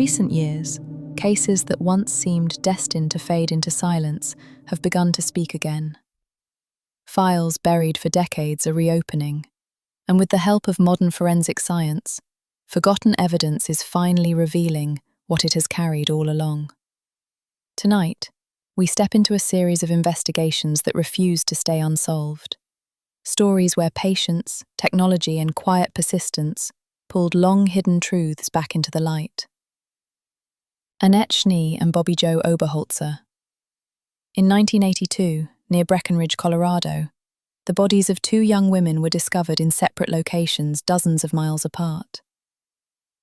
recent years, cases that once seemed destined to fade into silence have begun to speak again. Files buried for decades are reopening, and with the help of modern forensic science, forgotten evidence is finally revealing what it has carried all along. Tonight, we step into a series of investigations that refuse to stay unsolved. Stories where patience, technology, and quiet persistence pulled long-hidden truths back into the light. Annette Schnee and Bobbie Oberholtzer. In 1982, near Breckenridge, Colorado, the bodies of two young women were discovered in separate locations dozens of miles apart.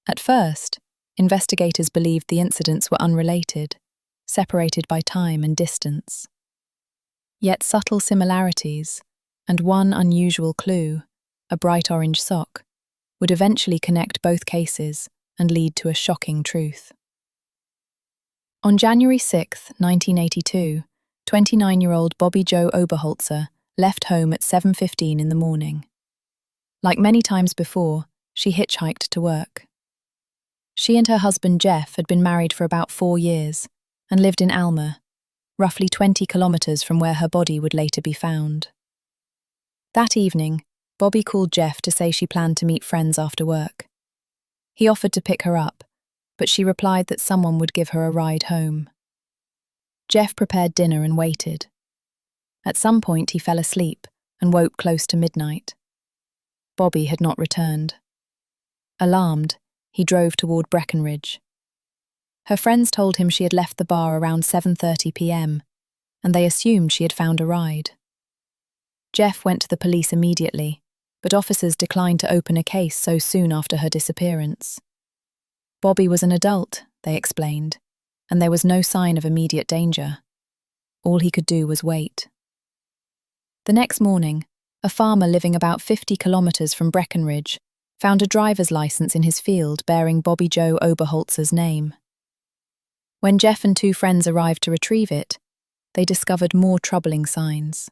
At first, investigators believed the incidents were unrelated, separated by time and distance. Yet subtle similarities, and one unusual clue, a bright orange sock, would eventually connect both cases and lead to a shocking truth. On January 6, 1982, 29-year-old Bobbie Oberholtzer left home at 7:15 in the morning. Like many times before, she hitchhiked to work. She and her husband Jeff had been married for about 4 years and lived in Alma, roughly 20 kilometers from where her body would later be found. That evening, Bobbie called Jeff to say she planned to meet friends after work. He offered to pick her up, but she replied that someone would give her a ride home. Jeff prepared dinner and waited. At some point he fell asleep and woke close to midnight. Bobbie had not returned. Alarmed, he drove toward Breckenridge. Her friends told him she had left the bar around 7:30 p.m, and they assumed she had found a ride. Jeff went to the police immediately, but officers declined to open a case so soon after her disappearance. Bobbie was an adult, they explained, and there was no sign of immediate danger. All he could do was wait. The next morning, a farmer living about 50 kilometers from Breckenridge found a driver's license in his field bearing Bobbie Oberholtzer's name. When Jeff and two friends arrived to retrieve it, they discovered more troubling signs.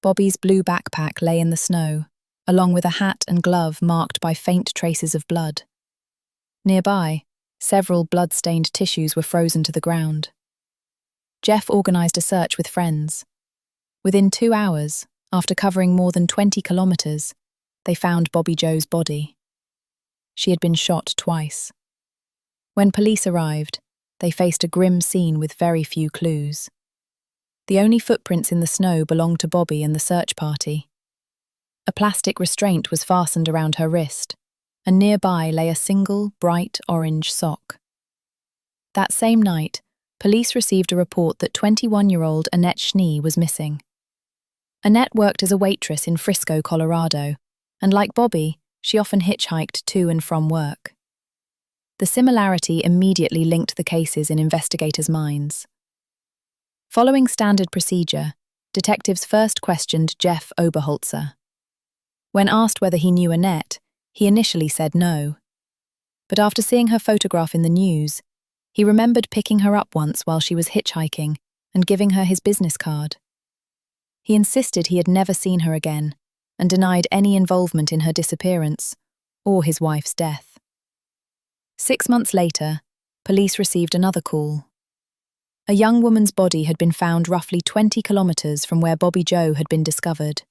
Bobbie's blue backpack lay in the snow, along with a hat and glove marked by faint traces of blood. Nearby, several blood-stained tissues were frozen to the ground. Jeff organized a search with friends. Within 2 hours, after covering more than 20 kilometers, they found Bobbie Jo's body. She had been shot twice. When police arrived, they faced a grim scene with very few clues. The only footprints in the snow belonged to Bobbie and the search party. A plastic restraint was fastened around her wrist, and nearby lay a single, bright orange sock. That same night, police received a report that 21-year-old Annette Schnee was missing. Annette worked as a waitress in Frisco, Colorado, and like Bobbie, she often hitchhiked to and from work. The similarity immediately linked the cases in investigators' minds. Following standard procedure, detectives first questioned Jeff Oberholtzer. When asked whether he knew Annette, he initially said no. But after seeing her photograph in the news, he remembered picking her up once while she was hitchhiking and giving her his business card. He insisted he had never seen her again and denied any involvement in her disappearance or his wife's death. 6 months later, police received another call. A young woman's body had been found roughly 20 kilometers from where Bobbie Jo had been discovered.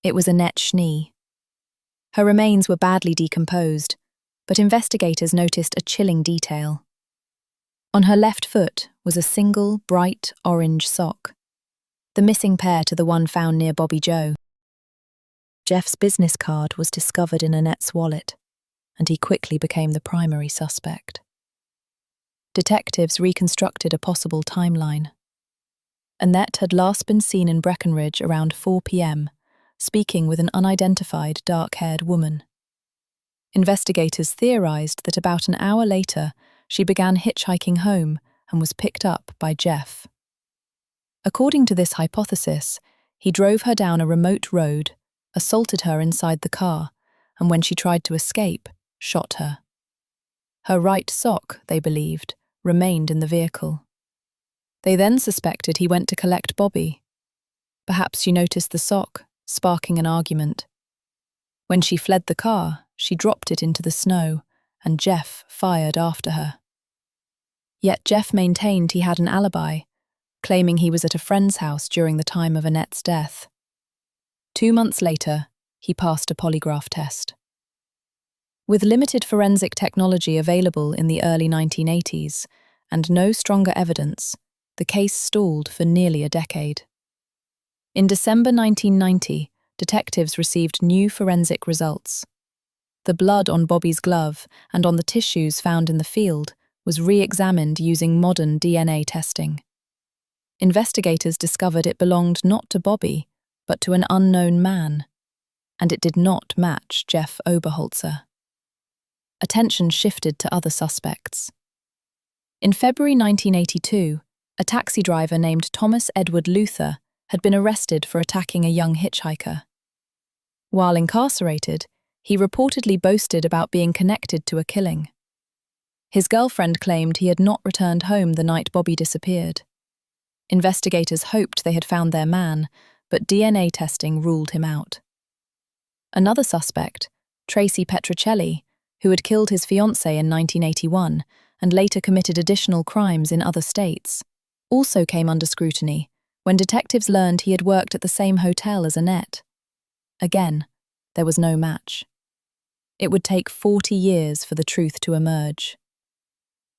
It was Annette Schnee. Her remains were badly decomposed, but investigators noticed a chilling detail. On her left foot was a single, bright orange sock, the missing pair to the one found near Bobbie Jo. Jeff's business card was discovered in Annette's wallet, and he quickly became the primary suspect. Detectives reconstructed a possible timeline. Annette had last been seen in Breckenridge around 4 p.m, speaking with an unidentified dark-haired woman. Investigators theorized that about an hour later, she began hitchhiking home and was picked up by Jeff. According to this hypothesis, he drove her down a remote road, assaulted her inside the car, and when she tried to escape, shot her. Her right sock, they believed, remained in the vehicle. They then suspected he went to collect Bobbie. Perhaps she noticed the sock, sparking an argument. When she fled the car, she dropped it into the snow and Jeff fired after her. Yet Jeff maintained he had an alibi, claiming he was at a friend's house during the time of Annette's death. 2 months later, he passed a polygraph test. With limited forensic technology available in the early 1980s and no stronger evidence, the case stalled for nearly a decade. In December 1990, detectives received new forensic results. The blood on Bobbie's glove and on the tissues found in the field was re-examined using modern DNA testing. Investigators discovered it belonged not to Bobbie, but to an unknown man, and it did not match Jeff Oberholtzer. Attention shifted to other suspects. In February 1982, a taxi driver named Thomas Edward Luther had been arrested for attacking a young hitchhiker. While incarcerated, he reportedly boasted about being connected to a killing. His girlfriend claimed he had not returned home the night Bobbie disappeared. Investigators hoped they had found their man, but DNA testing ruled him out. Another suspect, Tracy Petrocelli, who had killed his fiancée in 1981 and later committed additional crimes in other states, also came under scrutiny when detectives learned he had worked at the same hotel as Annette. Again, there was no match. It would take 40 years for the truth to emerge.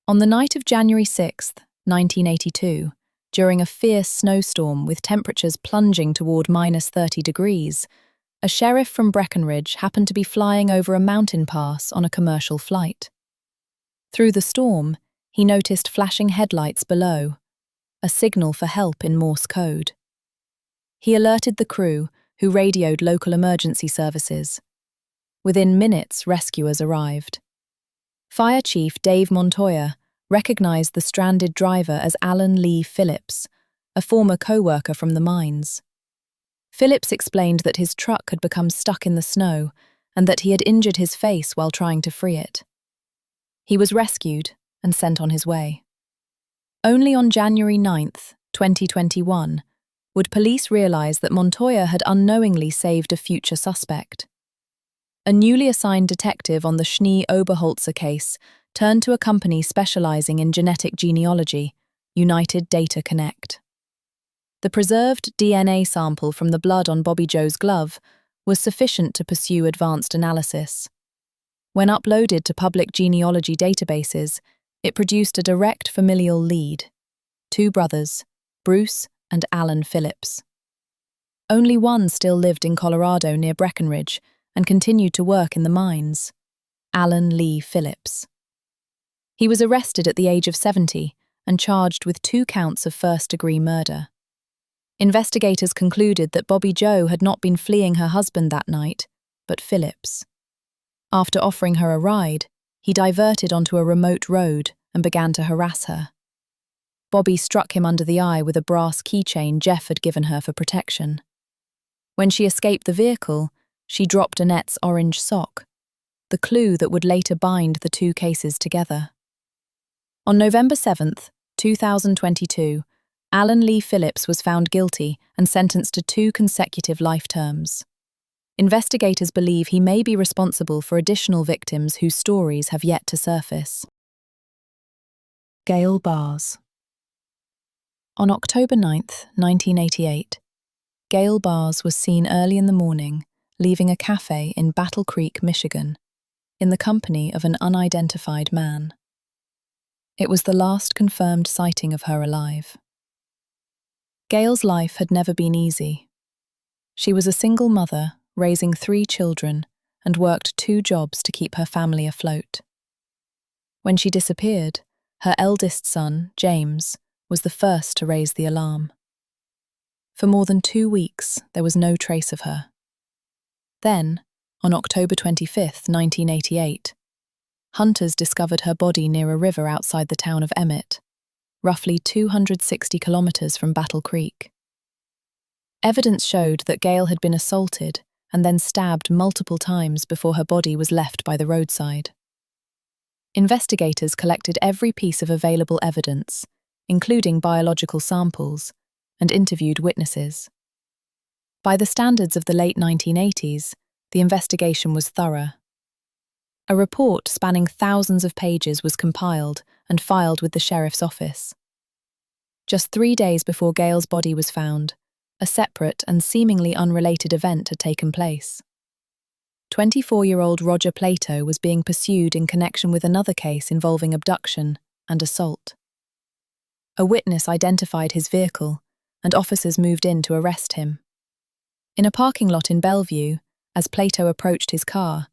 On the night of January 6, 1982, during a fierce snowstorm with temperatures plunging toward -30 degrees, a sheriff from Breckenridge happened to be flying over a mountain pass on a commercial flight. Through the storm, he noticed flashing headlights below, a signal for help in Morse code. He alerted the crew, who radioed local emergency services. Within minutes, rescuers arrived. Fire Chief Dave Montoya recognized the stranded driver as Alan Lee Phillips, a former co-worker from the mines. Phillips explained that his truck had become stuck in the snow and that he had injured his face while trying to free it. He was rescued and sent on his way. Only on January 9, 2021, would police realize that Montoya had unknowingly saved a future suspect. A newly assigned detective on the Schnee Oberholtzer case turned to a company specializing in genetic genealogy, United Data Connect. The preserved DNA sample from the blood on Bobbie Jo's glove was sufficient to pursue advanced analysis. When uploaded to public genealogy databases, it produced a direct familial lead: 2 brothers, Bruce and Alan Phillips. Only one still lived in Colorado near Breckenridge and continued to work in the mines: Alan Lee Phillips. He was arrested at the age of 70 and charged with 2 counts of first-degree murder. Investigators concluded that Bobbie Jo had not been fleeing her husband that night, but Phillips. After offering her a ride, he diverted onto a remote road and began to harass her. Bobbie struck him under the eye with a brass keychain Jeff had given her for protection. When she escaped the vehicle, she dropped Annette's orange sock, the clue that would later bind the 2 cases together. On November 7, 2022, Alan Lee Phillips was found guilty and sentenced to 2 consecutive life terms. Investigators believe he may be responsible for additional victims whose stories have yet to surface. Gail Barres. On October 9, 1988, Gail Barres was seen early in the morning leaving a cafe in Battle Creek, Michigan, in the company of an unidentified man. It was the last confirmed sighting of her alive. Gail's life had never been easy. She was a single mother, raising 3 children, and worked 2 jobs to keep her family afloat. When she disappeared, her eldest son, James, was the first to raise the alarm. For more than 2 weeks, there was no trace of her. Then, on October 25, 1988, hunters discovered her body near a river outside the town of Emmett, roughly 260 kilometers from Battle Creek. Evidence showed that Gail had been assaulted and then stabbed multiple times before her body was left by the roadside. Investigators collected every piece of available evidence, including biological samples, and interviewed witnesses. By the standards of the late 1980s, the investigation was thorough. A report spanning thousands of pages was compiled and filed with the sheriff's office. Just 3 days before Gail's body was found, a separate and seemingly unrelated event had taken place. 24-year-old Roger Plato was being pursued in connection with another case involving abduction and assault. A witness identified his vehicle, and officers moved in to arrest him. In a parking lot in Bellevue, as Plato approached his car,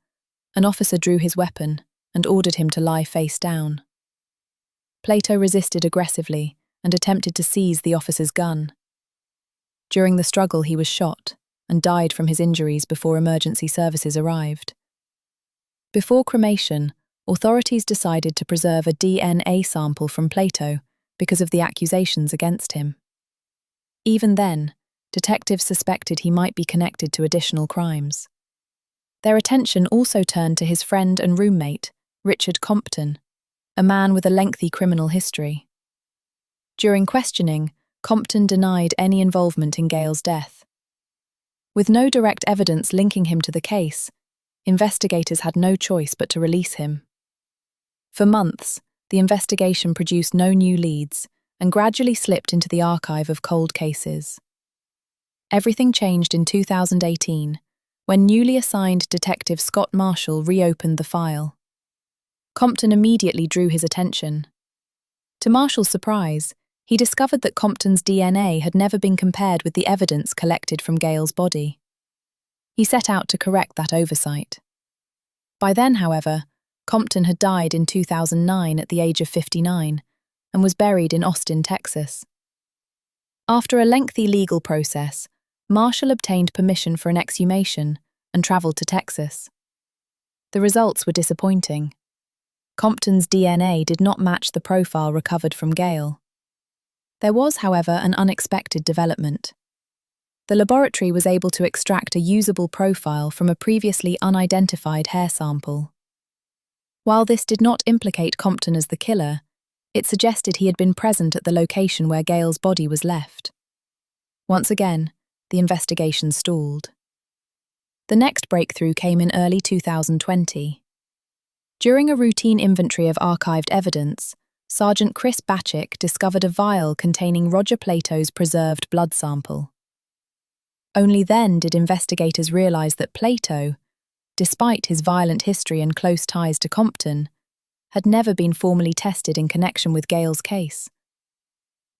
an officer drew his weapon and ordered him to lie face down. Plato resisted aggressively and attempted to seize the officer's gun. During the struggle, he was shot and died from his injuries before emergency services arrived. Before cremation, authorities decided to preserve a DNA sample from Plato because of the accusations against him. Even then, detectives suspected he might be connected to additional crimes. Their attention also turned to his friend and roommate, Richard Compton, a man with a lengthy criminal history. During questioning, Compton denied any involvement in Gail's death. With no direct evidence linking him to the case, investigators had no choice but to release him. For months, the investigation produced no new leads and gradually slipped into the archive of cold cases. Everything changed in 2018, when newly assigned Detective Scott Marshall reopened the file. Compton immediately drew his attention. To Marshall's surprise, he discovered that Compton's DNA had never been compared with the evidence collected from Gail's body. He set out to correct that oversight. By then, however, Compton had died in 2009 at the age of 59 and was buried in Austin, Texas. After a lengthy legal process, Marshall obtained permission for an exhumation and travelled to Texas. The results were disappointing. Compton's DNA did not match the profile recovered from Gail. There was, however, an unexpected development. The laboratory was able to extract a usable profile from a previously unidentified hair sample. While this did not implicate Compton as the killer, it suggested he had been present at the location where Gail's body was left. Once again, the investigation stalled. The next breakthrough came in early 2020. During a routine inventory of archived evidence, Sergeant Chris Batchick discovered a vial containing Roger Plato's preserved blood sample. Only then did investigators realize that Plato, despite his violent history and close ties to Compton, had never been formally tested in connection with Gail's case.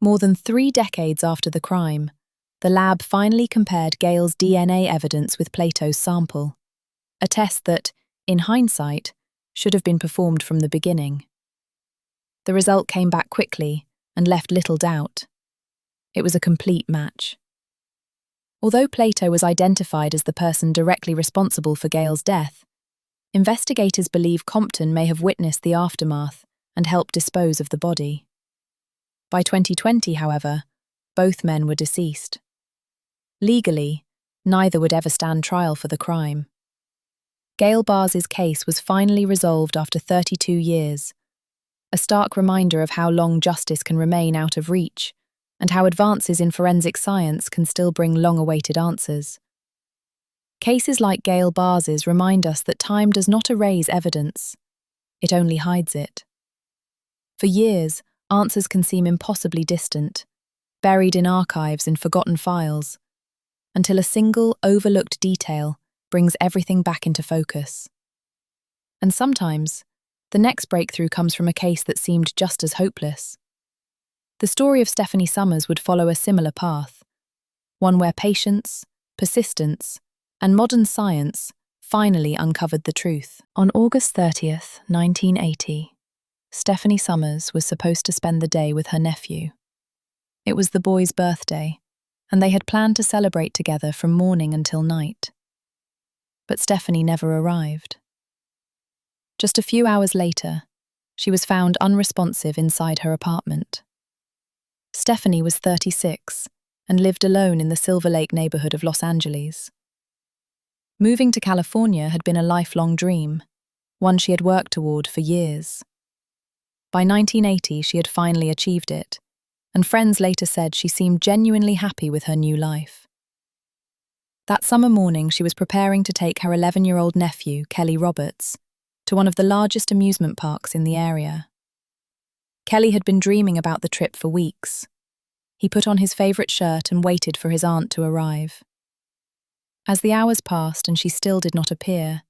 More than 3 decades after the crime, the lab finally compared Gail's DNA evidence with Plato's sample, a test that, in hindsight, should have been performed from the beginning. The result came back quickly and left little doubt. It was a complete match. Although Plato was identified as the person directly responsible for Gail's death, investigators believe Compton may have witnessed the aftermath and helped dispose of the body. By 2020, however, both men were deceased. Legally, neither would ever stand trial for the crime. Gail Barres' case was finally resolved after 32 years, a stark reminder of how long justice can remain out of reach and how advances in forensic science can still bring long-awaited answers. Cases like Gail Barres' remind us that time does not erase evidence, it only hides it. For years, answers can seem impossibly distant, buried in archives and forgotten files, until a single, overlooked detail brings everything back into focus. And sometimes, the next breakthrough comes from a case that seemed just as hopeless. The story of Stephanie Summers would follow a similar path, one where patience, persistence, and modern science finally uncovered the truth. On August 30th, 1980, Stephanie Summers was supposed to spend the day with her nephew. It was the boy's birthday, and they had planned to celebrate together from morning until night. But Stephanie never arrived. Just a few hours later, she was found unresponsive inside her apartment. Stephanie was 36 and lived alone in the Silver Lake neighborhood of Los Angeles. Moving to California had been a lifelong dream, one she had worked toward for years. By 1980, she had finally achieved it, and friends later said she seemed genuinely happy with her new life. That summer morning, she was preparing to take her 11-year-old nephew, Kelly Roberts, to one of the largest amusement parks in the area. Kelly had been dreaming about the trip for weeks. He put on his favourite shirt and waited for his aunt to arrive. As the hours passed and she still did not appear,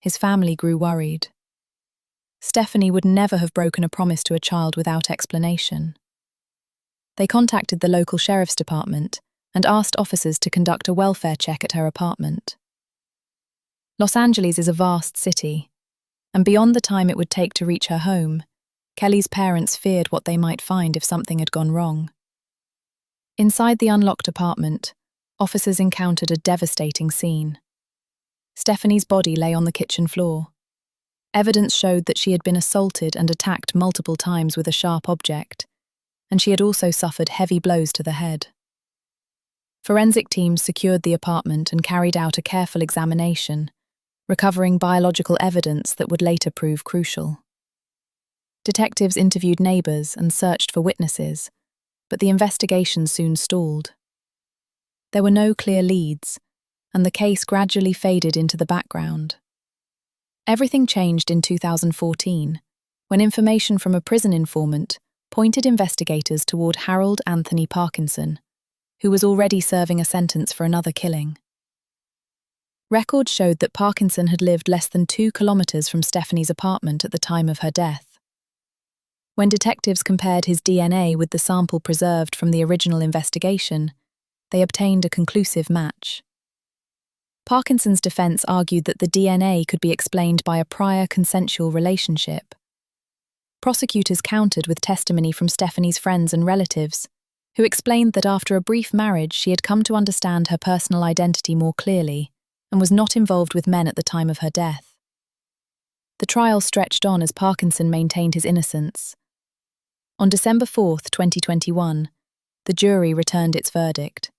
his family grew worried. Stephanie would never have broken a promise to a child without explanation. They contacted the local sheriff's department and asked officers to conduct a welfare check at her apartment. Los Angeles is a vast city, and beyond the time it would take to reach her home, Kelly's parents feared what they might find if something had gone wrong. Inside the unlocked apartment, officers encountered a devastating scene. Stephanie's body lay on the kitchen floor. Evidence showed that she had been assaulted and attacked multiple times with a sharp object, and she had also suffered heavy blows to the head. Forensic teams secured the apartment and carried out a careful examination, recovering biological evidence that would later prove crucial. Detectives interviewed neighbours and searched for witnesses, but the investigation soon stalled. There were no clear leads, and the case gradually faded into the background. Everything changed in 2014, when information from a prison informant pointed investigators toward Harold Anthony Parkinson, who was already serving a sentence for another killing. Records showed that Parkinson had lived less than 2 kilometers from Stephanie's apartment at the time of her death. When detectives compared his DNA with the sample preserved from the original investigation, they obtained a conclusive match. Parkinson's defense argued that the DNA could be explained by a prior consensual relationship. Prosecutors countered with testimony from Stephanie's friends and relatives, who explained that after a brief marriage she had come to understand her personal identity more clearly and was not involved with men at the time of her death. The trial stretched on as Parkinson maintained his innocence. On December 4, 2021, the jury returned its verdict.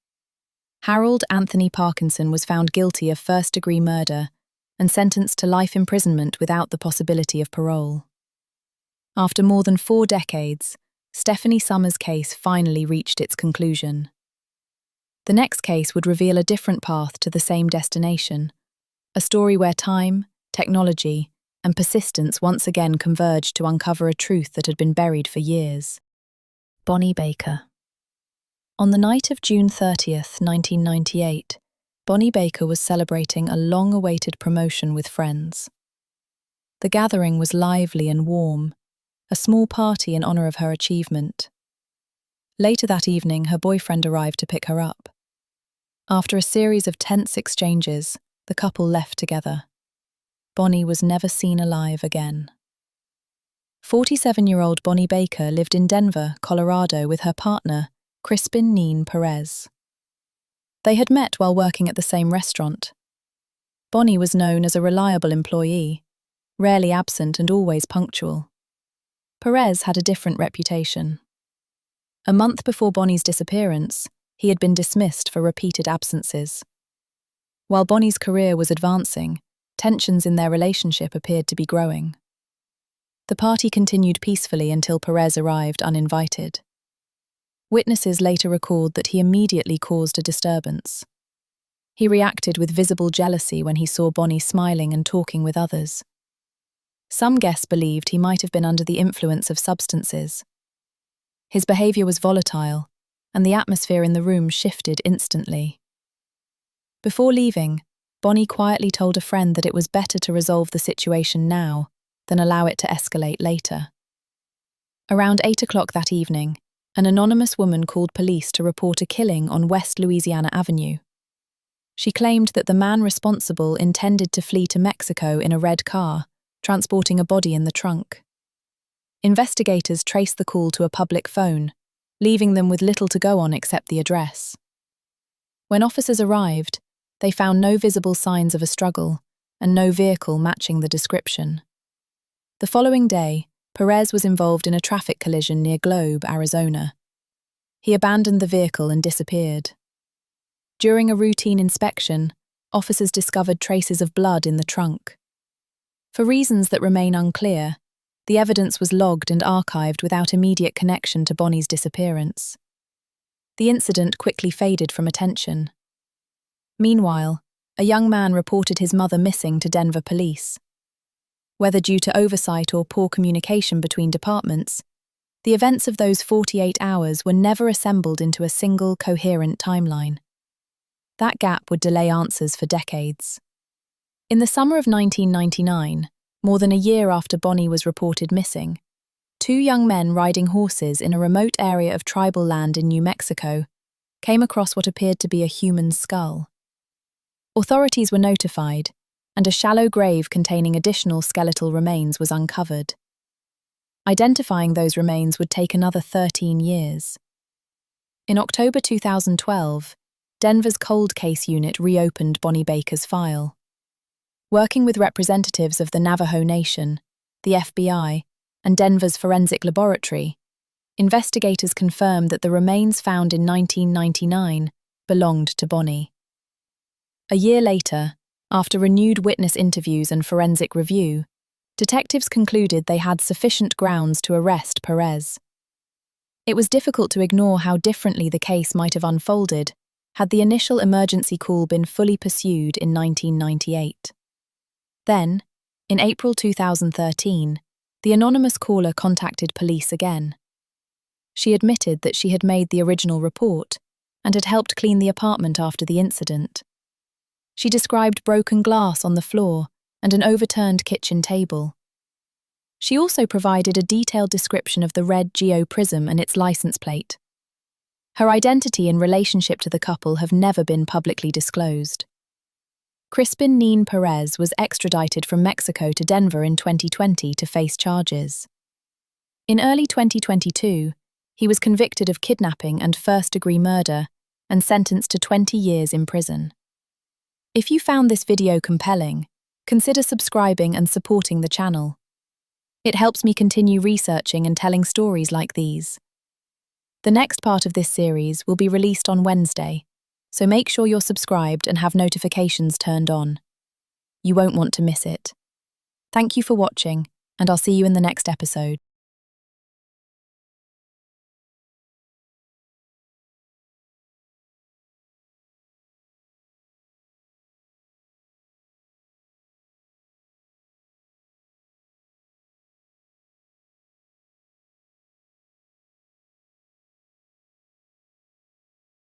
Harold Anthony Parkinson was found guilty of first-degree murder and sentenced to life imprisonment without the possibility of parole. After more than 4 decades, Stephanie Summers' case finally reached its conclusion. The next case would reveal a different path to the same destination, a story where time, technology, and persistence once again converged to uncover a truth that had been buried for years. Bonnie Baker. On the night of June 30th, 1998, Bonnie Baker was celebrating a long-awaited promotion with friends. The gathering was lively and warm, a small party in honor of her achievement. Later that evening, her boyfriend arrived to pick her up. After a series of tense exchanges, the couple left together. Bonnie was never seen alive again. 47-year-old Bonnie Baker lived in Denver, Colorado with her partner, Crispin Neen Perez. They had met while working at the same restaurant. Bonnie was known as a reliable employee, rarely absent and always punctual. Perez had a different reputation. A month before Bonnie's disappearance, he had been dismissed for repeated absences. While Bonnie's career was advancing, tensions in their relationship appeared to be growing. The party continued peacefully until Perez arrived uninvited. Witnesses later recalled that he immediately caused a disturbance. He reacted with visible jealousy when he saw Bonnie smiling and talking with others. Some guests believed he might have been under the influence of substances. His behavior was volatile, and the atmosphere in the room shifted instantly. Before leaving, Bonnie quietly told a friend that it was better to resolve the situation now than allow it to escalate later. Around 8 o'clock that evening, an anonymous woman called police to report a killing on West Louisiana Avenue. She claimed that the man responsible intended to flee to Mexico in a red car, transporting a body in the trunk. Investigators traced the call to a public phone, leaving them with little to go on except the address. When officers arrived, they found no visible signs of a struggle and no vehicle matching the description. The following day, Perez was involved in a traffic collision near Globe, Arizona. He abandoned the vehicle and disappeared. During a routine inspection, officers discovered traces of blood in the trunk. For reasons that remain unclear, the evidence was logged and archived without immediate connection to Bonnie's disappearance. The incident quickly faded from attention. Meanwhile, a young man reported his mother missing to Denver police. Whether due to oversight or poor communication between departments, the events of those 48 hours were never assembled into a single, coherent timeline. That gap would delay answers for decades. In the summer of 1999, more than a year after Bonnie was reported missing, two young men riding horses in a remote area of tribal land in New Mexico came across what appeared to be a human skull. Authorities were notified, and a shallow grave containing additional skeletal remains was uncovered. Identifying those remains would take another 13 years. In October 2012, Denver's Cold Case Unit reopened Bonnie Baker's file. Working with representatives of the Navajo Nation, the FBI, and Denver's Forensic Laboratory, investigators confirmed that the remains found in 1999 belonged to Bonnie. A year later, after renewed witness interviews and forensic review, detectives concluded they had sufficient grounds to arrest Perez. It was difficult to ignore how differently the case might have unfolded had the initial emergency call been fully pursued in 1998. Then, in April 2013, the anonymous caller contacted police again. She admitted that she had made the original report and had helped clean the apartment after the incident. She described broken glass on the floor and an overturned kitchen table. She also provided a detailed description of the red Geo Prism and its license plate. Her identity and relationship to the couple have never been publicly disclosed. Crispin Neen Perez was extradited from Mexico to Denver in 2020 to face charges. In early 2022, he was convicted of kidnapping and first-degree murder and sentenced to 20 years in prison. If you found this video compelling, consider subscribing and supporting the channel. It helps me continue researching and telling stories like these. The next part of this series will be released on Wednesday, so make sure you're subscribed and have notifications turned on. You won't want to miss it. Thank you for watching, and I'll see you in the next episode.